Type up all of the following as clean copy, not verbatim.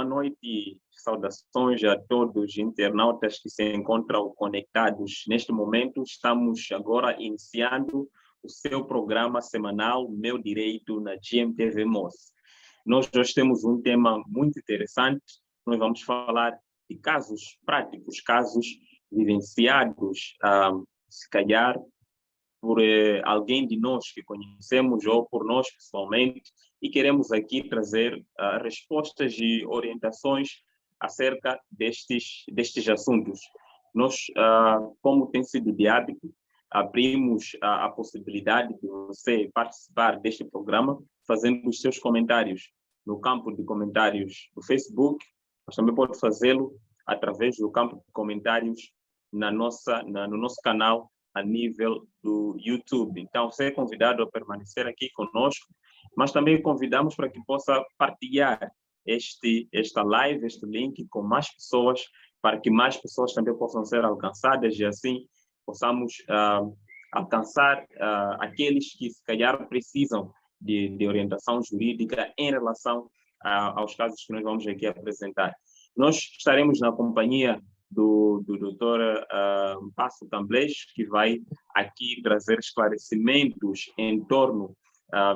boa noite e saudações a todos os internautas que se encontram conectados. Neste momento, estamos agora iniciando o seu programa semanal Meu Direito na GMTV MOS. Nós hoje temos um tema muito interessante. Nós vamos falar de casos práticos, casos vivenciados, se calhar, por alguém de nós que conhecemos ou por nós pessoalmente, e queremos aqui trazer respostas e orientações acerca destes assuntos. Nós, como tem sido de hábito, abrimos a possibilidade de você participar deste programa fazendo os seus comentários no campo de comentários do Facebook, mas também pode fazê-lo através do campo de comentários no nosso canal a nível do YouTube. Então, você é convidado a permanecer aqui conosco, mas também convidamos para que possa partilhar esta live, este link com mais pessoas, para que mais pessoas também possam ser alcançadas e assim possamos alcançar aqueles que se calhar precisam de orientação jurídica em relação aos casos que nós vamos aqui apresentar. Nós estaremos na companhia do Dr. Mpasso Camblês, que vai aqui trazer esclarecimentos em torno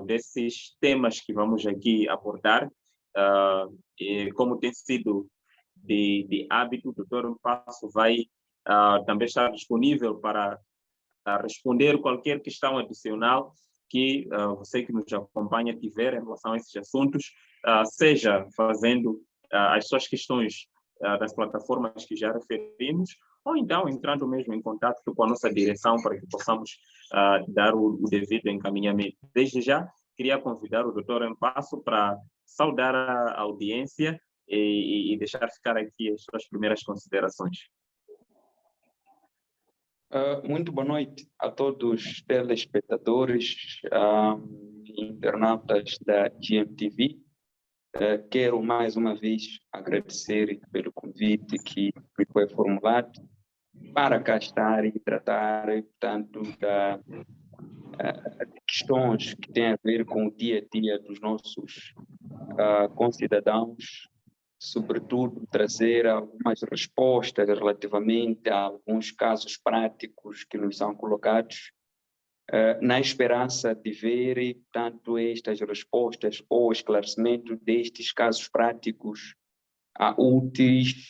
desses temas que vamos aqui abordar. E como tem sido de hábito, o Dr. Mpasso vai também estar disponível para responder qualquer questão adicional que você que nos acompanha tiver em relação a esses assuntos, seja fazendo as suas questões das plataformas que já referimos, ou então entrando mesmo em contato com a nossa direção para que possamos dar o devido encaminhamento. Desde já, queria convidar o Dr. Mpasso para saudar a audiência e deixar ficar aqui as suas primeiras considerações. Muito boa noite a todos os telespectadores, internautas da GMTV. Quero mais uma vez agradecer pelo convite que me foi formulado para cá estar e tratar tanto de questões que têm a ver com o dia a dia dos nossos concidadãos, sobretudo trazer algumas respostas relativamente a alguns casos práticos que nos são colocados, na esperança de ver tanto estas respostas ou esclarecimento destes casos práticos úteis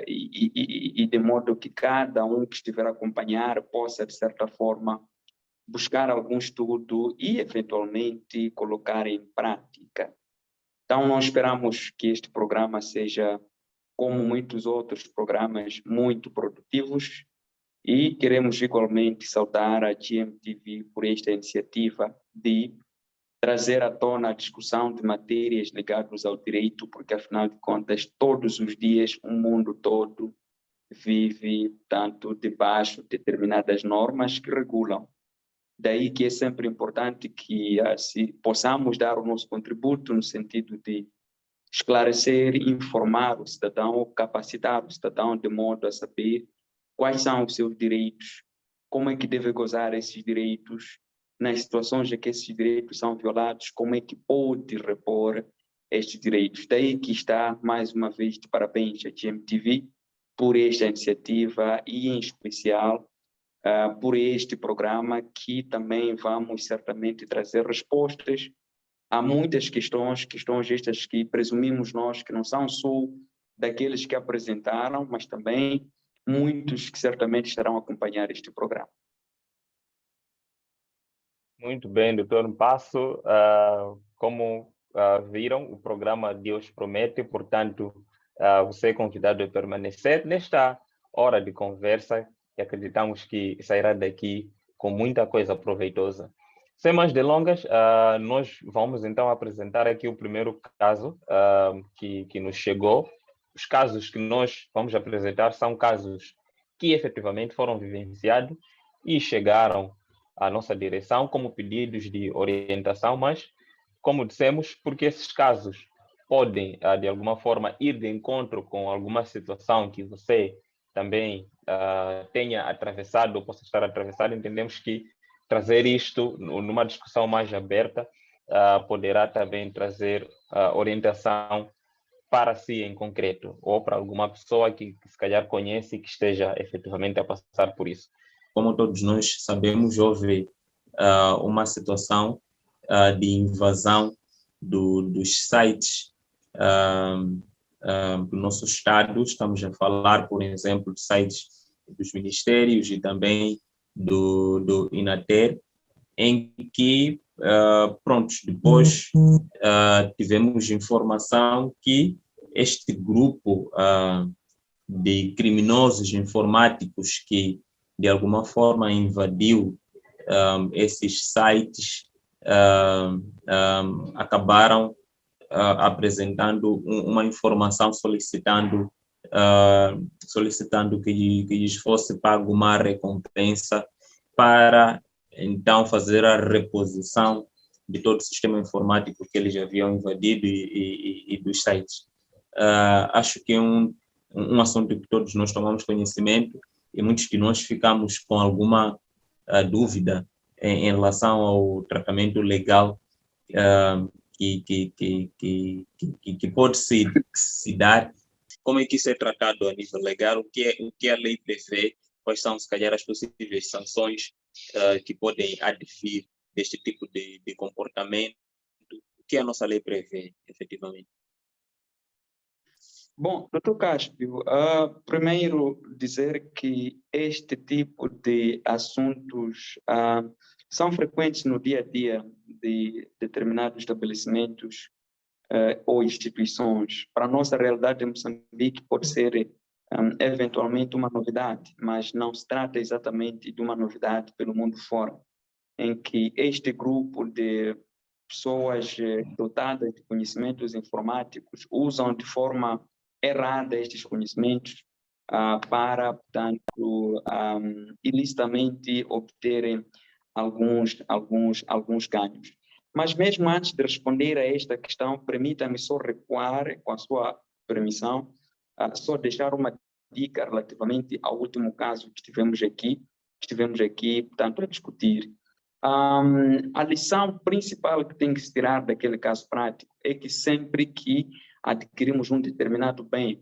e de modo que cada um que estiver a acompanhar possa, de certa forma, buscar algum estudo e, eventualmente, colocar em prática. Então, nós esperamos que este programa seja, como muitos outros programas, muito produtivos e queremos igualmente saudar a GMTV por esta iniciativa de trazer à tona a discussão de matérias ligadas ao direito, porque, afinal de contas, todos os dias o mundo todo vive, tanto debaixo de determinadas normas que regulam. Daí que é sempre importante que possamos dar o nosso contributo no sentido de esclarecer, informar o cidadão, capacitar o cidadão de modo a saber quais são os seus direitos, como é que deve gozar esses direitos, nas situações em que esses direitos são violados, como é que pode repor estes direitos. Daí que está, mais uma vez, de parabéns à GMTV por esta iniciativa e, em especial, por este programa que também vamos certamente trazer respostas a muitas questões estas que presumimos nós que não são só daqueles que apresentaram, mas também muitos que certamente estarão a acompanhar este programa. Muito bem, doutor Mpasso. Como viram, o programa Deus Promete, portanto, você é convidado a permanecer nesta hora de conversa e acreditamos que sairá daqui com muita coisa proveitosa. Sem mais delongas, nós vamos então apresentar aqui o primeiro caso que nos chegou. Os casos que nós vamos apresentar são casos que efetivamente foram vivenciados e chegaram à nossa direção como pedidos de orientação, mas, como dissemos, porque esses casos podem, de alguma forma, ir de encontro com alguma situação que você também tenha atravessado ou possa estar atravessado, entendemos que trazer isto numa discussão mais aberta poderá também trazer orientação para si em concreto, ou para alguma pessoa que se calhar conhece e que esteja efetivamente a passar por isso? Como todos nós sabemos, houve uma situação de invasão dos sites do nosso Estado. Estamos a falar, por exemplo, de sites dos ministérios e também do INATER, em que, depois tivemos informação que este grupo de criminosos informáticos que, de alguma forma, invadiu esses sites, acabaram apresentando uma informação solicitando que lhes fosse pago uma recompensa para então fazer a reposição de todo o sistema informático que eles haviam invadido e dos sites. Acho que é um assunto que todos nós tomamos conhecimento e muitos de nós ficamos com alguma dúvida em relação ao tratamento legal que pode se dar. Como é que isso é tratado a nível legal? O que a lei prevê? Quais são, se calhar, as possíveis sanções que podem advir deste tipo de comportamento? O que a nossa lei prevê, efetivamente? Bom, doutor Cáspio, primeiro dizer que este tipo de assuntos são frequentes no dia a dia de determinados estabelecimentos ou instituições. Para a nossa realidade em Moçambique pode ser eventualmente uma novidade, mas não se trata exatamente de uma novidade pelo mundo fora, em que este grupo de pessoas dotadas de conhecimentos informáticos usam de forma errada estes conhecimentos para, portanto, ilicitamente obterem alguns ganhos. Mas mesmo antes de responder a esta questão, permita-me só recuar, com a sua permissão, só deixar uma dica relativamente ao último caso que estivemos aqui, portanto, a discutir. A lição principal que tem que se tirar daquele caso prático é que sempre que adquirimos um determinado bem,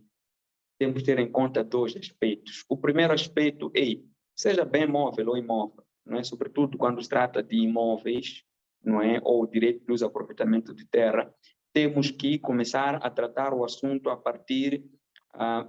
temos que ter em conta dois aspectos. O primeiro aspecto é, seja bem móvel ou imóvel, não é? Sobretudo quando se trata de imóveis, não é? Ou direito de uso e aproveitamento de terra, temos que começar a tratar o assunto a partir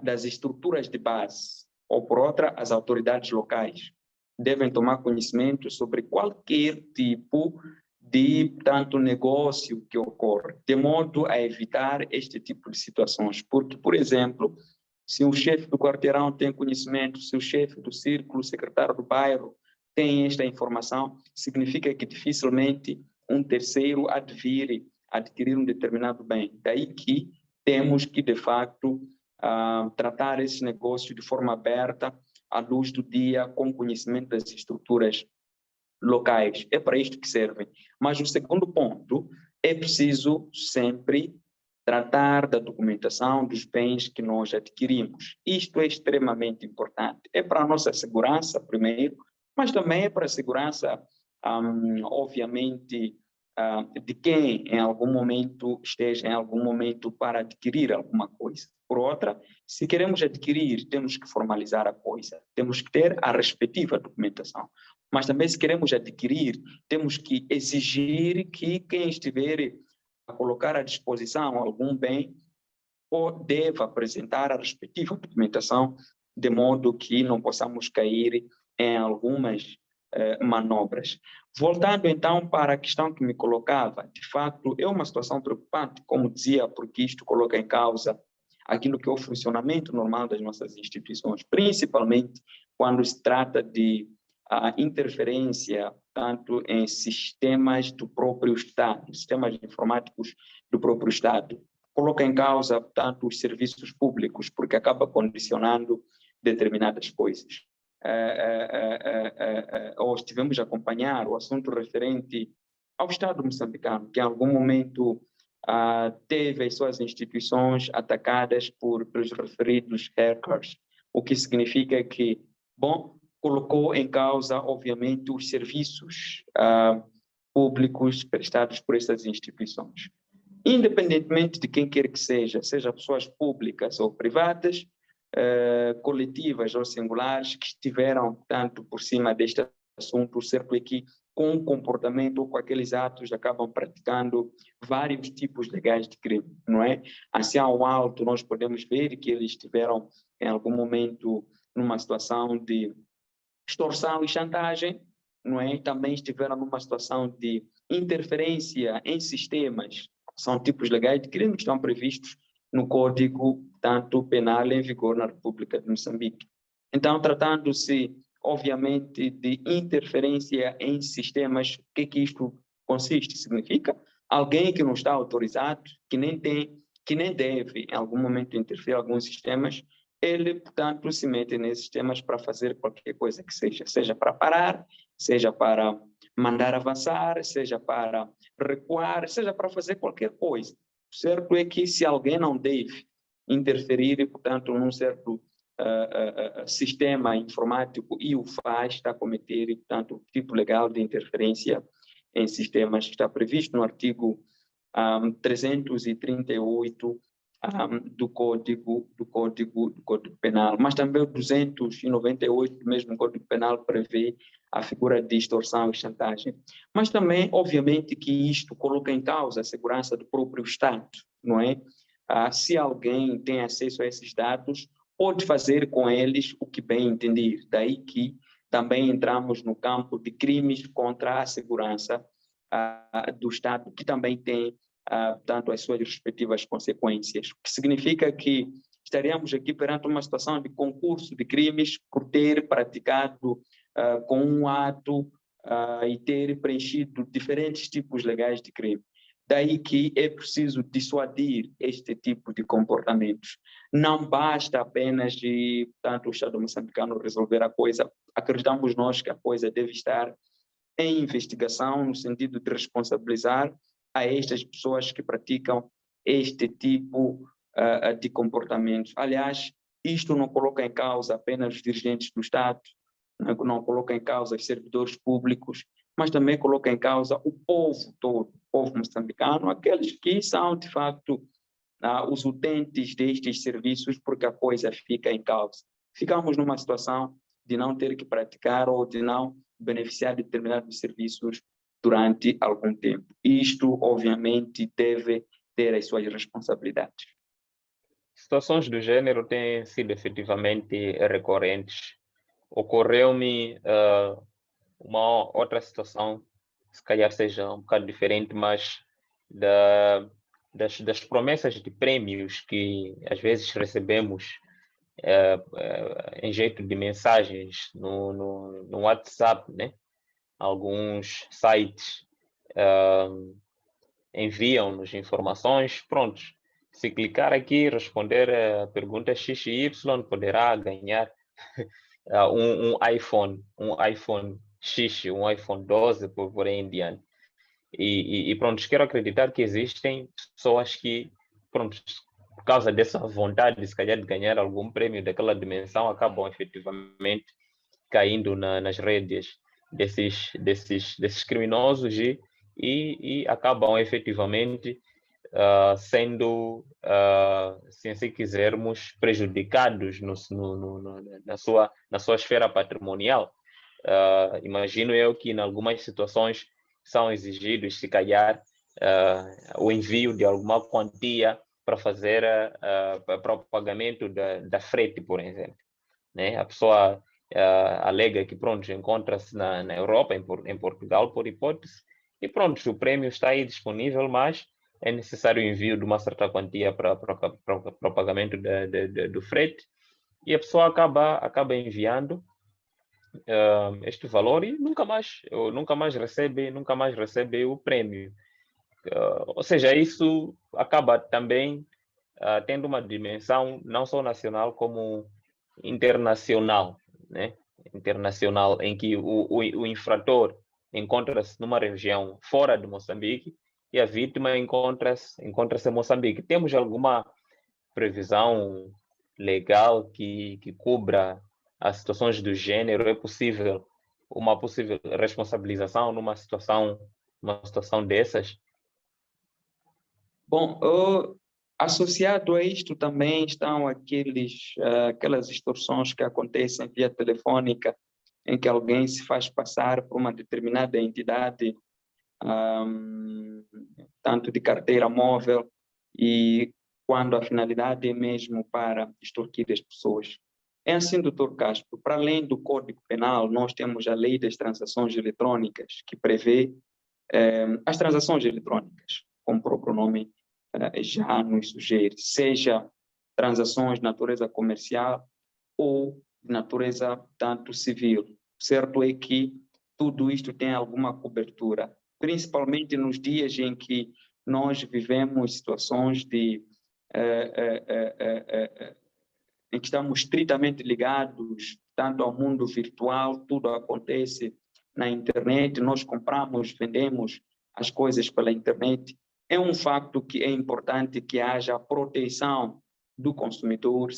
das estruturas de base, ou por outra, as autoridades locais devem tomar conhecimento sobre qualquer tipo de tanto negócio que ocorre, de modo a evitar este tipo de situações. Porque, por exemplo, se o chefe do quarteirão tem conhecimento, se o chefe do círculo, o secretário do bairro tem esta informação, significa que dificilmente um terceiro há de vir adquirir um determinado bem. Daí que temos que, de facto, tratar esse negócio de forma aberta, à luz do dia, com conhecimento das estruturas locais. É para isto que servem. Mas o segundo ponto, é preciso sempre tratar da documentação dos bens que nós adquirimos. Isto é extremamente importante. É para a nossa segurança, primeiro, mas também é para a segurança, obviamente, de quem em algum momento esteja em algum momento para adquirir alguma coisa. Por outra, se queremos adquirir, temos que formalizar a coisa, temos que ter a respectiva documentação. Mas também, se queremos adquirir, temos que exigir que quem estiver a colocar à disposição algum bem deva apresentar a respectiva documentação, de modo que não possamos cair em algumas manobras. Voltando então para a questão que me colocava, de facto é uma situação preocupante, como dizia, porque isto coloca em causa aquilo que é o funcionamento normal das nossas instituições, principalmente quando se trata de interferência tanto em sistemas do próprio Estado, sistemas informáticos do próprio Estado. Coloca em causa, tanto os serviços públicos, porque acaba condicionando determinadas coisas. Ou estivemos a acompanhar o assunto referente ao Estado moçambicano, que em algum momento teve as suas instituições atacadas pelos referidos hackers, o que significa que, bom, colocou em causa, obviamente, os serviços públicos prestados por essas instituições. independentemente de quem quer que seja pessoas públicas ou privadas, coletivas ou singulares, que estiveram tanto por cima deste assunto, certo é que com o comportamento ou com aqueles atos acabam praticando vários tipos legais de crime, não é? Assim, ao alto, nós podemos ver que eles estiveram em algum momento numa situação de extorsão e chantagem, não é? Também estiveram numa situação de interferência em sistemas, são tipos legais de crime que estão previstos no Código tanto penal em vigor na República de Moçambique. Então, tratando-se, obviamente, de interferência em sistemas, o que isto consiste? Significa alguém que não está autorizado, que nem deve, em algum momento, interferir em alguns sistemas, ele, portanto, se mete nesses sistemas para fazer qualquer coisa que seja para parar, seja para mandar avançar, seja para recuar, seja para fazer qualquer coisa. O certo é que se alguém não deve interferir, portanto, num certo sistema informático e o faz, está a cometer, portanto, o tipo legal de interferência em sistemas que está previsto no artigo 338 do Código Penal, mas também o 298 do mesmo Código Penal prevê a figura de extorsão e chantagem. Mas também, obviamente, que isto coloca em causa a segurança do próprio Estado, não é? Se alguém tem acesso a esses dados, pode fazer com eles o que bem entender. Daí que também entramos no campo de crimes contra a segurança do Estado, que também tem portanto, as suas respectivas consequências, o que significa que estaríamos aqui perante uma situação de concurso de crimes por ter praticado com um ato e ter preenchido diferentes tipos legais de crime. Daí que é preciso dissuadir este tipo de comportamentos. Não basta apenas portanto, o Estado moçambicano resolver a coisa. Acreditamos nós que a coisa deve estar em investigação, no sentido de responsabilizar a estas pessoas que praticam este tipo de comportamentos. Aliás, isto não coloca em causa apenas os dirigentes do Estado, não coloca em causa os servidores públicos, mas também coloca em causa o povo todo, o povo moçambicano, aqueles que são, de facto, os utentes destes serviços, porque a coisa fica em causa. Ficamos numa situação de não ter que praticar ou de não beneficiar de determinados serviços durante algum tempo. Isto, obviamente, deve ter as suas responsabilidades. Situações do gênero têm sido efetivamente recorrentes. Ocorreu-me uma outra situação, se calhar seja um bocado diferente, mas das promessas de prêmios que às vezes recebemos em jeito de mensagens no WhatsApp, né? Alguns sites enviam-nos informações, prontos. Se clicar aqui, responder a pergunta X e Y, poderá ganhar um iPhone X, um iPhone 12, por aí em diante. E pronto, quero acreditar que existem pessoas que, pronto, por causa dessa vontade, se calhar, de ganhar algum prêmio daquela dimensão, acabam efetivamente caindo nas redes desses criminosos e acabam efetivamente sendo, se assim quisermos, prejudicados na sua esfera patrimonial. Imagino eu que em algumas situações são exigidos, se calhar, o envio de alguma quantia para fazer para o pagamento da frete, por exemplo. Né? A pessoa alega que, pronto, encontra-se na Europa, em Portugal, por hipótese, e pronto, o prêmio está aí disponível, mas é necessário o envio de uma certa quantia para o pagamento do frete, e a pessoa acaba enviando este valor e nunca mais recebe o prêmio. Ou seja, isso acaba também tendo uma dimensão não só nacional como internacional, né? Internacional, em que o infrator encontra-se numa região fora de Moçambique e a vítima encontra-se em Moçambique. Temos alguma previsão legal que cubra as situações do gênero? É possível uma possível responsabilização numa situação dessas? Bom, associado a isto também estão aquelas extorsões que acontecem via telefônica, em que alguém se faz passar por uma determinada entidade, tanto de carteira móvel, e quando a finalidade é mesmo para extorquir as pessoas. É assim, doutor Castro, para além do Código Penal, nós temos a Lei das Transações Eletrônicas, que prevê as transações eletrônicas, como o próprio nome já nos sugere, seja transações de natureza comercial ou de natureza tanto civil. Certo é que tudo isto tem alguma cobertura, principalmente nos dias em que nós vivemos situações em que estamos estritamente ligados tanto ao mundo virtual, tudo acontece na internet, nós compramos, vendemos as coisas pela internet. É um facto que é importante que haja proteção do consumidor,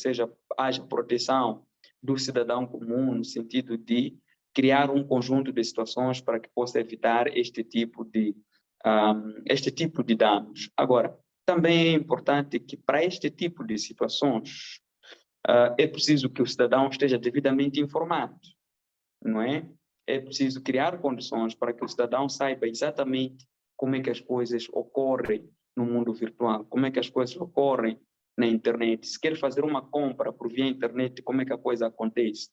haja proteção do cidadão comum, no sentido de criar um conjunto de situações para que possa evitar este tipo de danos. Agora, também é importante que para este tipo de situações é preciso que o cidadão esteja devidamente informado, não é? É preciso criar condições para que o cidadão saiba exatamente como é que as coisas ocorrem no mundo virtual, como é que as coisas ocorrem na internet. Se quer fazer uma compra por via internet, como é que a coisa acontece.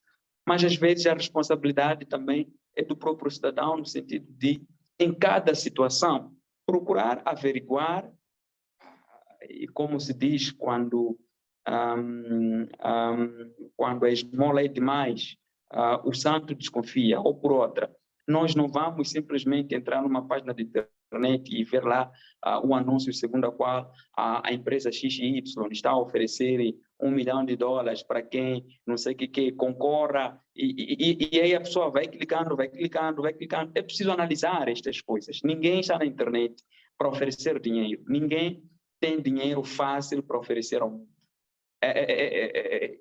Mas, às vezes, a responsabilidade também é do próprio cidadão, no sentido de, em cada situação, procurar averiguar, e como se diz, quando a esmola é demais, o santo desconfia, ou por outra. Nós não vamos simplesmente entrar numa página de internet e ver lá um anúncio segundo a qual a empresa XY está a oferecer $1 milhão para quem não sei o que concorra, e aí a pessoa vai clicando. É preciso analisar estas coisas. Ninguém está na internet para oferecer dinheiro. Ninguém tem dinheiro fácil para oferecer ao mundo.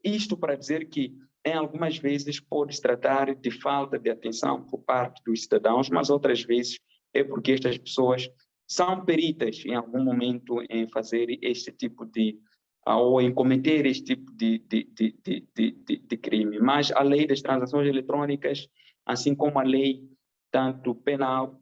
Isto para dizer que, em algumas vezes, pode-se tratar de falta de atenção por parte dos cidadãos, mas outras vezes é porque estas pessoas são peritas em algum momento em fazer este tipo ou em cometer este tipo de crime. Mas a lei das transações eletrônicas, assim como a lei tanto penal,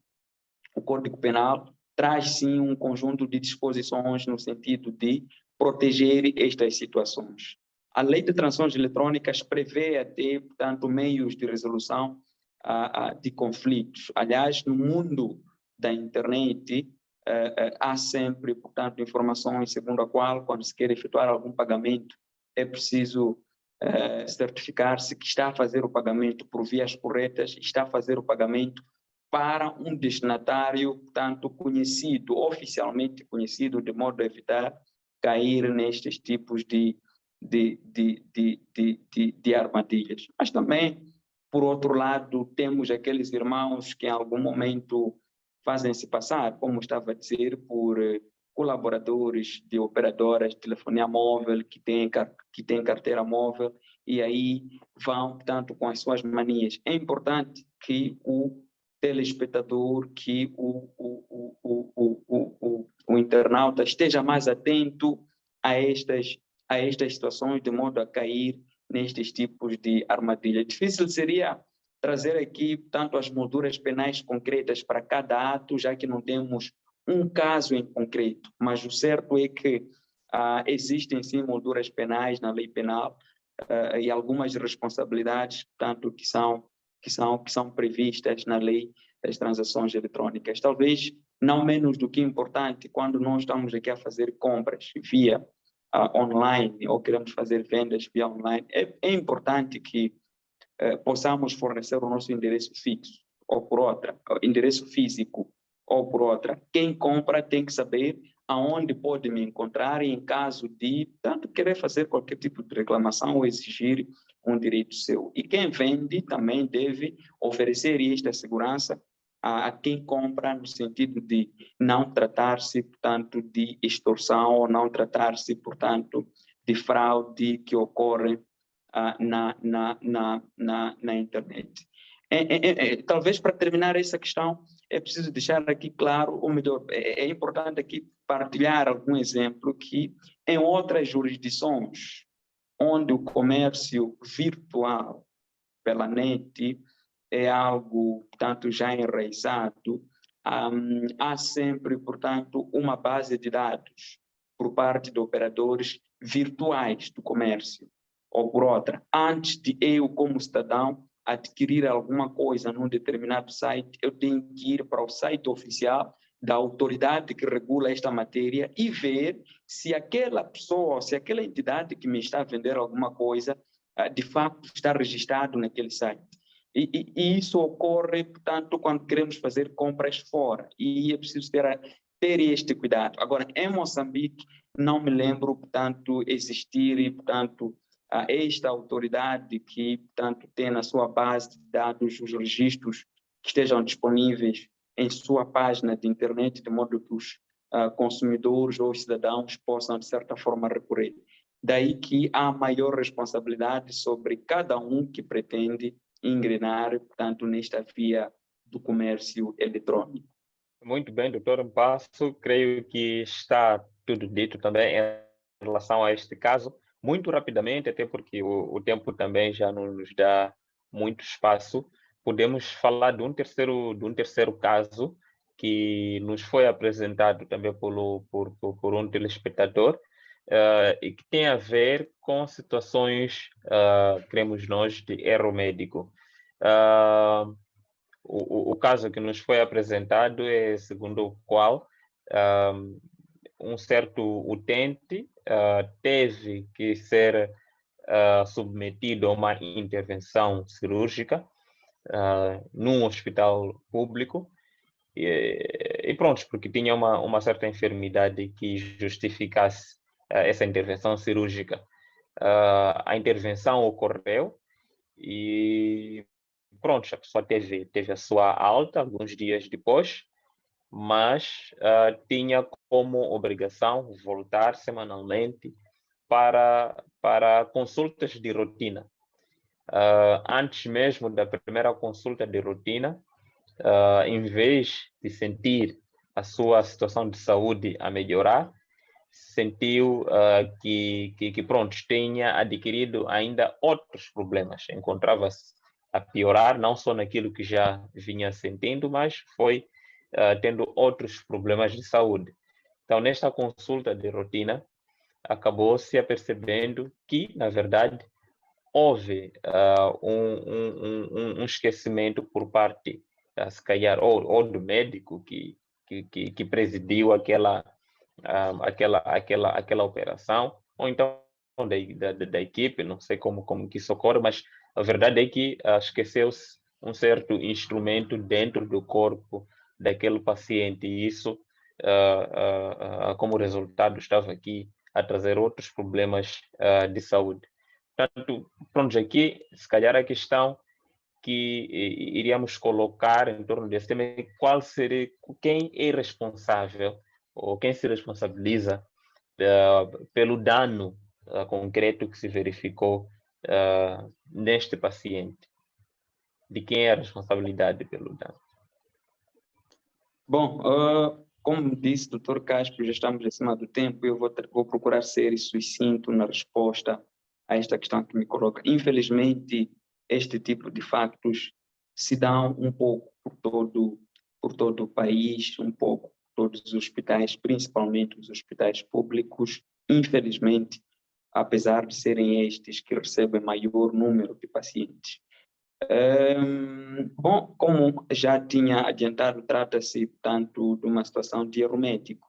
o Código Penal, traz sim um conjunto de disposições no sentido de proteger estas situações. A lei de transações eletrônicas prevê até, portanto, meios de resolução de conflitos. Aliás, no mundo da internet, há sempre, portanto, informações segundo a qual, quando se quer efetuar algum pagamento, é preciso certificar-se que está a fazer o pagamento por vias corretas, está a fazer o pagamento para um destinatário, portanto, conhecido, oficialmente conhecido, de modo a evitar cair nestes tipos de armadilhas. Mas também, por outro lado, temos aqueles irmãos que em algum momento fazem-se passar, como estava a dizer, por colaboradores de operadoras de telefonia móvel que têm carteira móvel e aí vão, portanto, com as suas manias. É importante que o telespectador, que o internauta esteja mais atento a estas situações, de modo a cair nestes tipos de armadilha. Difícil seria trazer aqui, tanto as molduras penais concretas para cada ato, já que não temos um caso em concreto, mas o certo é que existem sim molduras penais na lei penal e algumas responsabilidades, tanto que são previstas na lei das transações eletrônicas. Talvez não menos do que importante, quando nós estamos aqui a fazer compras via online ou queremos fazer vendas via online, é importante que possamos fornecer o nosso endereço fixo, ou por outra, endereço físico, ou por outra. Quem compra tem que saber aonde pode me encontrar em caso de, tanto, querer fazer qualquer tipo de reclamação ou exigir um direito seu. E quem vende também deve oferecer esta segurança a quem compra, no sentido de não tratar-se, portanto, de extorsão ou não tratar-se, portanto, de fraude que ocorre na internet. Talvez para terminar essa questão, é preciso deixar aqui claro, ou melhor, é importante aqui partilhar algum exemplo que em outras jurisdições, onde o comércio virtual pela net é algo, portanto, já enraizado, há sempre, portanto, uma base de dados por parte de operadores virtuais do comércio, ou por outra. Antes de eu, como cidadão, adquirir alguma coisa num determinado site, eu tenho que ir para o site oficial da autoridade que regula esta matéria e ver se aquela pessoa, se aquela entidade que me está a vender alguma coisa, de fato está registrado naquele site. E isso ocorre, portanto, quando queremos fazer compras fora. E é preciso ter este cuidado. Agora, em Moçambique, não me lembro, portanto, existir, portanto, esta autoridade que, portanto, tem na sua base de dados os registros que estejam disponíveis em sua página de internet, de modo que os consumidores ou os cidadãos possam, de certa forma, recorrer. Daí que há maior responsabilidade sobre cada um que pretende engrenar, portanto, nesta via do comércio eletrônico. Muito bem, doutor Mpasso. Creio que está tudo dito também em relação a este caso. Muito rapidamente, até porque o tempo também já não nos dá muito espaço, podemos falar de um terceiro caso que nos foi apresentado também por um telespectador, e que tem a ver com situações, cremos nós, de erro médico. O caso que nos foi apresentado é segundo o qual um certo utente teve que ser submetido a uma intervenção cirúrgica num hospital público, e pronto, porque tinha uma certa enfermidade que justificasse essa intervenção cirúrgica. A intervenção ocorreu e pronto, a pessoa teve a sua alta alguns dias depois, mas tinha como obrigação voltar semanalmente para consultas de rotina. Antes mesmo da primeira consulta de rotina, em vez de sentir a sua situação de saúde a melhorar, sentiu que pronto, tinha adquirido ainda outros problemas. Encontrava-se a piorar, não só naquilo que já vinha sentindo, mas foi tendo outros problemas de saúde. Então, nesta consulta de rotina, acabou-se apercebendo que, na verdade, houve um esquecimento por parte, se calhar, ou do médico que presidiu aquela operação, ou então da equipe, não sei como que isso ocorre, mas a verdade é que esqueceu-se um certo instrumento dentro do corpo daquele paciente, e isso, como resultado, estava aqui a trazer outros problemas de saúde. Portanto, pronto, aqui, se calhar a questão que iríamos colocar em torno desse tema é quem é responsável ou quem se responsabiliza pelo dano concreto que se verificou neste paciente. De quem é a responsabilidade pelo dano? Bom, como disse o Dr. Caspo, já estamos acima do tempo, eu vou procurar ser sucinto na resposta a esta questão que me coloca. Infelizmente, este tipo de factos se dão um pouco por todo o país, um pouco por todos os hospitais, principalmente os hospitais públicos. Infelizmente, apesar de serem estes que recebem maior número de pacientes. Bom, como já tinha adiantado, trata-se, portanto, de uma situação de erro médico.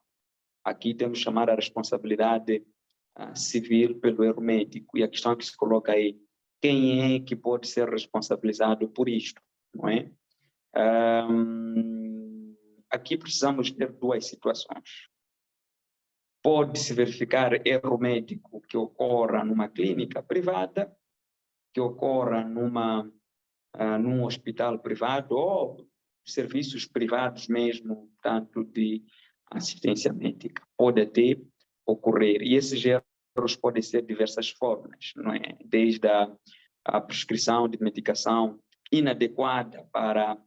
Aqui temos que chamar a responsabilidade civil pelo erro médico, e a questão que se coloca é quem é que pode ser responsabilizado por isto, não é? Aqui precisamos ter duas situações. Pode-se verificar erro médico que ocorra numa clínica privada, que ocorra num hospital privado ou serviços privados mesmo, tanto de assistência médica. Pode até ocorrer. E esses erros podem ser de diversas formas, não é? Desde a prescrição de medicação inadequada para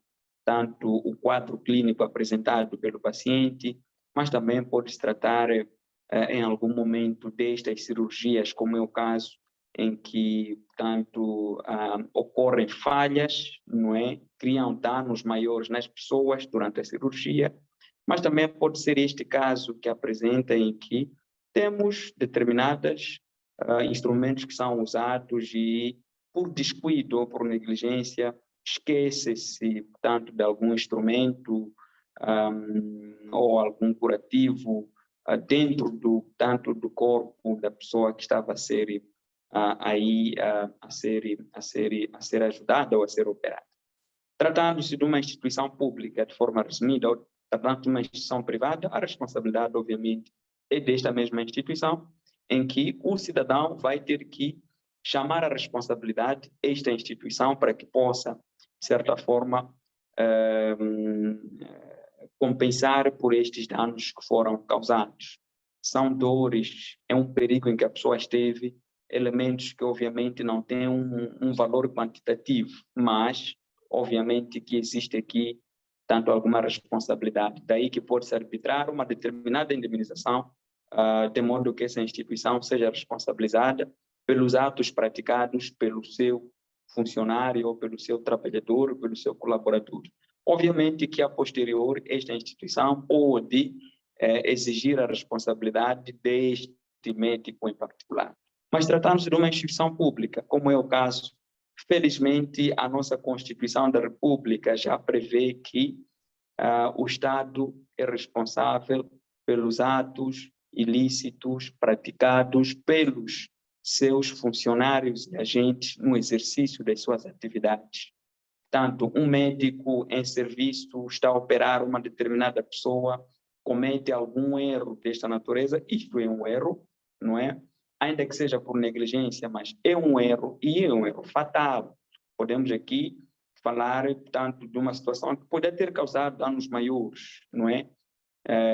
tanto o quadro clínico apresentado pelo paciente, mas também pode se tratar em algum momento destas cirurgias, como é o caso em que, portanto, ocorrem falhas, não é? Criam danos maiores nas pessoas durante a cirurgia, mas também pode ser este caso que apresenta em que temos determinados instrumentos que são usados e, por descuido ou por negligência, esquece-se, portanto, de algum instrumento ou algum curativo dentro tanto do corpo da pessoa que estava a ser ser ajudada ou a ser operada. Tratando-se de uma instituição pública de forma resumida ou tratando de uma instituição privada, a responsabilidade, obviamente, é desta mesma instituição, em que o cidadão vai ter que chamar a responsabilidade esta instituição para que possa, de certa forma, compensar por estes danos que foram causados. São dores, é um perigo em que a pessoa esteve, elementos que obviamente não têm um valor quantitativo, mas obviamente que existe aqui tanto alguma responsabilidade. Daí que pode-se arbitrar uma determinada indemnização, de modo que essa instituição seja responsabilizada pelos atos praticados pelo seu funcionário, ou pelo seu trabalhador, ou pelo seu colaborador. Obviamente que, a posterior, esta instituição pode exigir a responsabilidade deste médico em particular. Mas tratando-se de uma instituição pública, como é o caso, felizmente, a nossa Constituição da República já prevê que o Estado é responsável pelos atos ilícitos praticados pelos seus funcionários e agentes no exercício das suas atividades. Portanto, um médico em serviço está a operar uma determinada pessoa, comete algum erro desta natureza, isto é um erro, não é? Ainda que seja por negligência, mas é um erro e é um erro fatal. Podemos aqui falar, portanto, de uma situação que pode ter causado danos maiores, não é?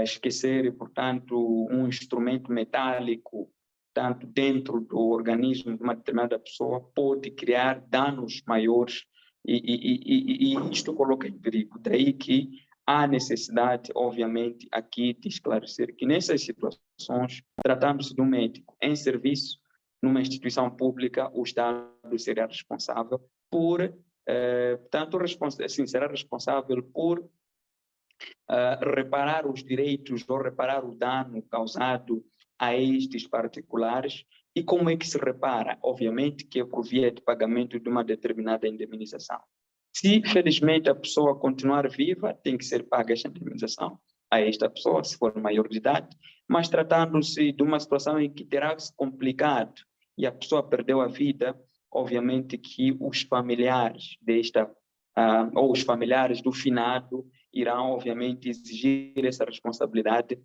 Esquecer, portanto, um instrumento metálico, tanto dentro do organismo de uma determinada pessoa, pode criar danos maiores e isto coloca em perigo. Daí que há necessidade, obviamente, aqui de esclarecer que nessas situações, tratando-se de um médico em serviço, numa instituição pública, o Estado será responsável por, portanto, será responsável por reparar os direitos ou reparar o dano causado a estes particulares. E como é que se repara? Obviamente que é por via de pagamento de uma determinada indemnização. Se, felizmente, a pessoa continuar viva, tem que ser paga esta indemnização a esta pessoa, se for maior de idade, mas tratando-se de uma situação em que terá se complicado e a pessoa perdeu a vida, obviamente que os familiares ou os familiares do finado irão, obviamente, exigir essa responsabilidade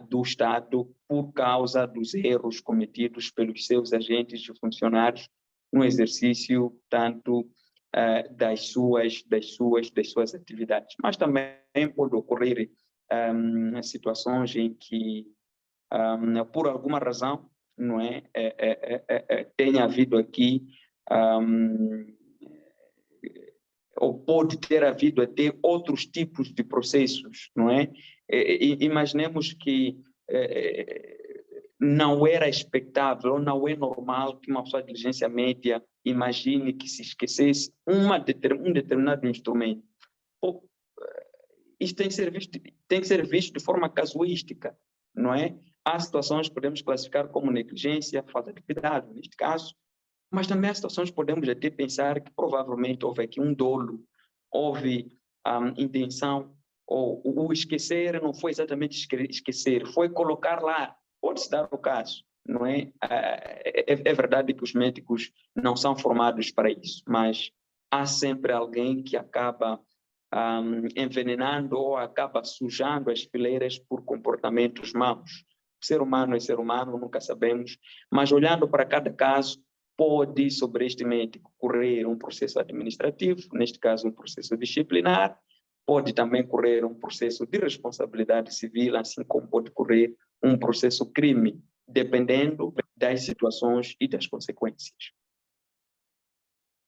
do Estado por causa dos erros cometidos pelos seus agentes e funcionários no exercício, tanto das suas atividades. Mas também pode ocorrer situações em que, por alguma razão, não é, tenha havido aqui ou pode ter havido até outros tipos de processos, não é? Imaginemos que não era expectável ou não é normal que uma pessoa de diligência média imagine que se esquecesse um determinado instrumento. Isso tem que ser visto de forma casuística, não é? Há situações que podemos classificar como negligência, falta de cuidado, neste caso, mas também há situações que podemos até pensar que provavelmente houve aqui um dolo, houve intenção, ou o esquecer não foi exatamente esquecer, foi colocar lá, pode-se dar o caso, não é? É verdade que os médicos não são formados para isso, mas há sempre alguém que acaba envenenando ou acaba sujando as fileiras por comportamentos maus. Ser humano é ser humano, nunca sabemos, mas olhando para cada caso, pode, sobre este médico, correr um processo administrativo, neste caso um processo disciplinar, pode também correr um processo de responsabilidade civil, assim como pode correr um processo crime, dependendo das situações e das consequências.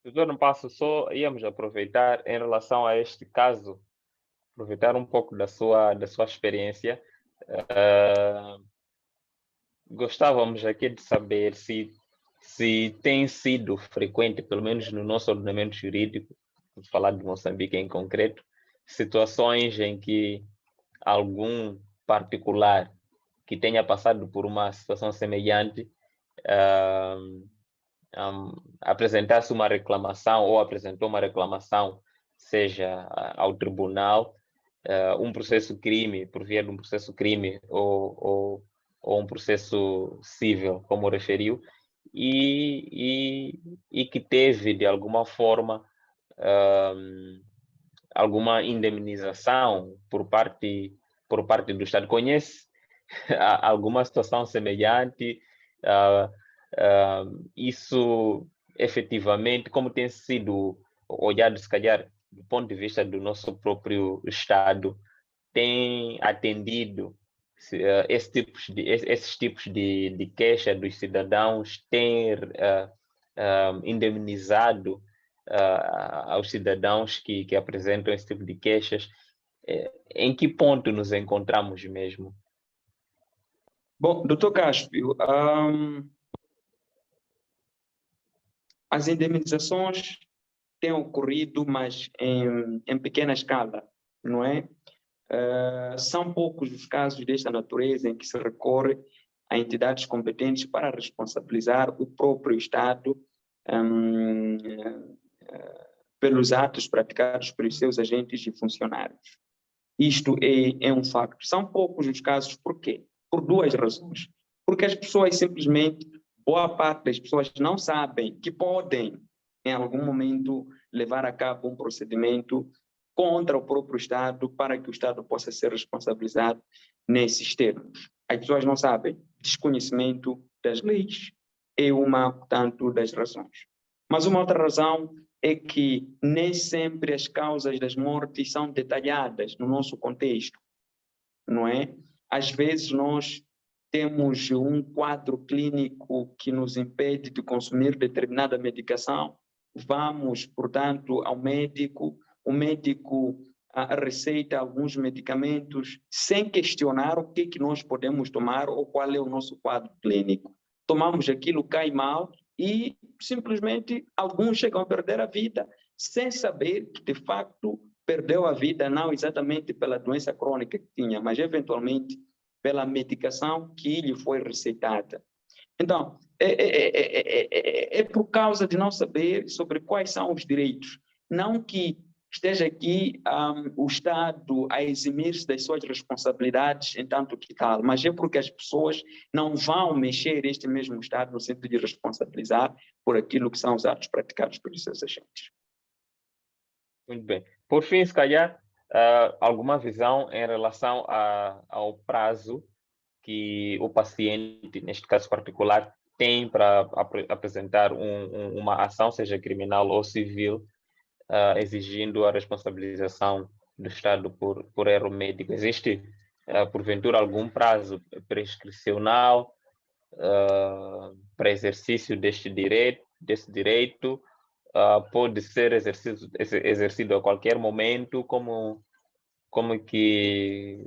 Doutor, no passo só íamos aproveitar em relação a este caso, aproveitar um pouco da sua experiência. Gostávamos aqui de saber se tem sido frequente, pelo menos no nosso ordenamento jurídico, vou falar de Moçambique em concreto, situações em que algum particular que tenha passado por uma situação semelhante apresentasse uma reclamação ou apresentou uma reclamação, seja ao tribunal, um processo crime, por via de um processo crime ou um processo civil, como referiu, e que teve, de alguma forma, alguma indemnização por parte do Estado. Conhece alguma situação semelhante? Isso, efetivamente, como tem sido olhado, se calhar, do ponto de vista do nosso próprio Estado, tem atendido esses tipos de queixa dos cidadãos, tem indemnizado aos cidadãos que apresentam esse tipo de queixas? Em que ponto nos encontramos mesmo? Bom, doutor Cáspio, as indemnizações têm ocorrido, mas em pequena escala, não é? São poucos os casos desta natureza em que se recorre a entidades competentes para responsabilizar o próprio Estado pelos atos praticados pelos seus agentes e funcionários. Isto é um facto. São poucos os casos, por quê? Por duas razões. Porque as pessoas simplesmente, boa parte das pessoas não sabem que podem, em algum momento, levar a cabo um procedimento contra o próprio Estado para que o Estado possa ser responsabilizado nesses termos. As pessoas não sabem. Desconhecimento das leis é uma, portanto, das razões. Mas uma outra razão é que nem sempre as causas das mortes são detalhadas no nosso contexto, não é? Às vezes nós temos um quadro clínico que nos impede de consumir determinada medicação, vamos, portanto, ao médico, o médico receita alguns medicamentos sem questionar o que nós podemos tomar ou qual é o nosso quadro clínico. Tomamos aquilo, cai mal e simplesmente alguns chegam a perder a vida sem saber que, de facto, perdeu a vida não exatamente pela doença crônica que tinha, mas eventualmente pela medicação que lhe foi receitada. Então, é por causa de não saber sobre quais são os direitos. Não que esteja aqui o Estado a eximir-se das suas responsabilidades em tanto que tal, mas é porque as pessoas não vão mexer este mesmo Estado no sentido de responsabilizar por aquilo que são os atos praticados pelos seus agentes. Muito bem. Por fim, se calhar, alguma visão em relação ao prazo que o paciente, neste caso particular, tem para apresentar uma ação, seja criminal ou civil, exigindo a responsabilização do Estado por erro médico. Existe, porventura, algum prazo prescricional para exercício desse direito? Pode ser exercido a qualquer momento?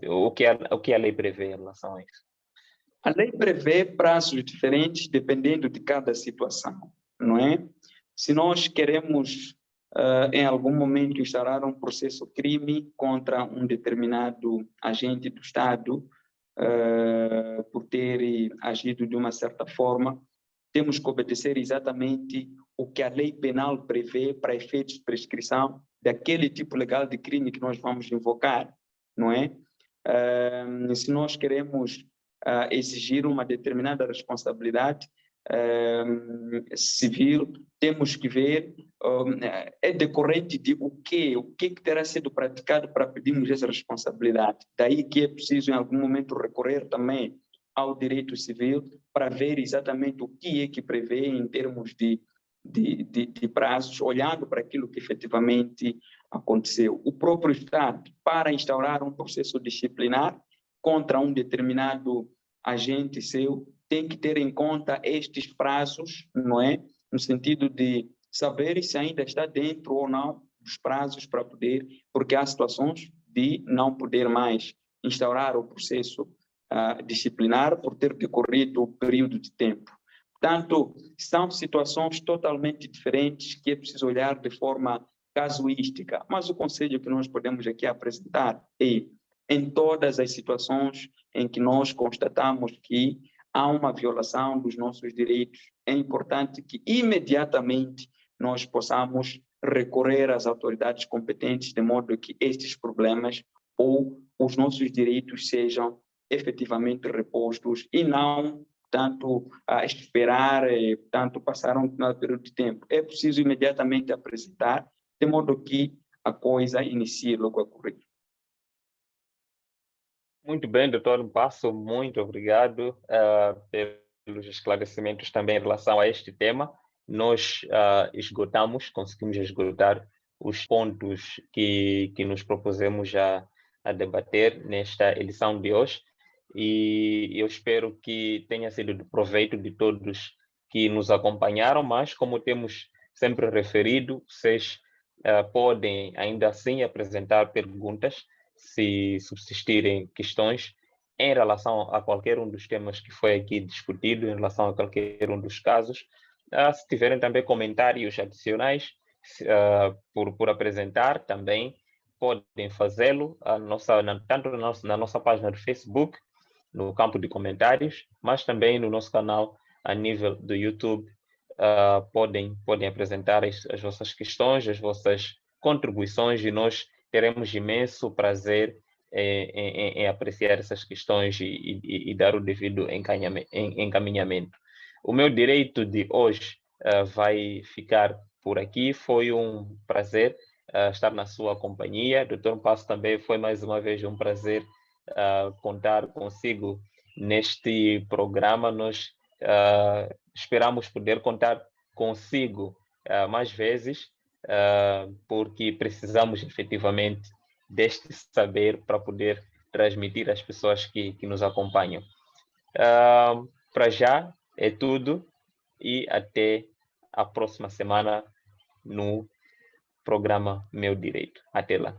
O que a lei prevê em relação a isso? A lei prevê prazos diferentes dependendo de cada situação, não é? Se nós queremos, em algum momento, instaurar um processo crime contra um determinado agente do Estado por ter agido de uma certa forma, temos que obedecer exatamente o que a lei penal prevê para efeitos de prescrição daquele tipo legal de crime que nós vamos invocar, não é? Se nós queremos exigir uma determinada responsabilidade civil, temos que ver é decorrente de o que terá sido praticado para pedirmos essa responsabilidade. Daí que é preciso em algum momento recorrer também ao direito civil para ver exatamente o que é que prevê em termos de prazos, olhando para aquilo que efetivamente aconteceu. O próprio Estado, para instaurar um processo disciplinar contra um determinado agente seu, tem que ter em conta estes prazos, não é? No sentido de saber se ainda está dentro ou não dos prazos para poder, porque há situações de não poder mais instaurar o processo disciplinar por ter decorrido o período de tempo. Portanto, são situações totalmente diferentes que é preciso olhar de forma casuística, mas o conselho que nós podemos aqui apresentar é, em todas as situações em que nós constatamos que há uma violação dos nossos direitos, é importante que imediatamente nós possamos recorrer às autoridades competentes de modo que estes problemas ou os nossos direitos sejam efetivamente repostos e não tanto a esperar, tanto passar um período de tempo. É preciso imediatamente apresentar, de modo que a coisa inicie logo a correr. Muito bem, doutor Mpasso, muito obrigado pelos esclarecimentos também em relação a este tema. Nós conseguimos esgotar os pontos que nos propusemos a debater nesta edição de hoje, e eu espero que tenha sido de proveito de todos que nos acompanharam, mas como temos sempre referido, vocês podem ainda assim apresentar perguntas se subsistirem questões em relação a qualquer um dos temas que foi aqui discutido, em relação a qualquer um dos casos. Se tiverem também comentários adicionais por apresentar, também podem fazê-lo tanto na nossa página do Facebook, no campo de comentários, mas também no nosso canal a nível do YouTube. Podem apresentar as vossas questões, as vossas contribuições, e nós teremos imenso prazer em apreciar essas questões e dar o devido encaminhamento. O meu direito de hoje vai ficar por aqui. Foi um prazer estar na sua companhia. Dr. Mpasso, também foi mais uma vez um prazer contar consigo neste programa. Nós esperamos poder contar consigo mais vezes, porque precisamos efetivamente deste saber para poder transmitir às pessoas que nos acompanham. Para já é tudo e até a próxima semana no programa Meu Direito. Até lá.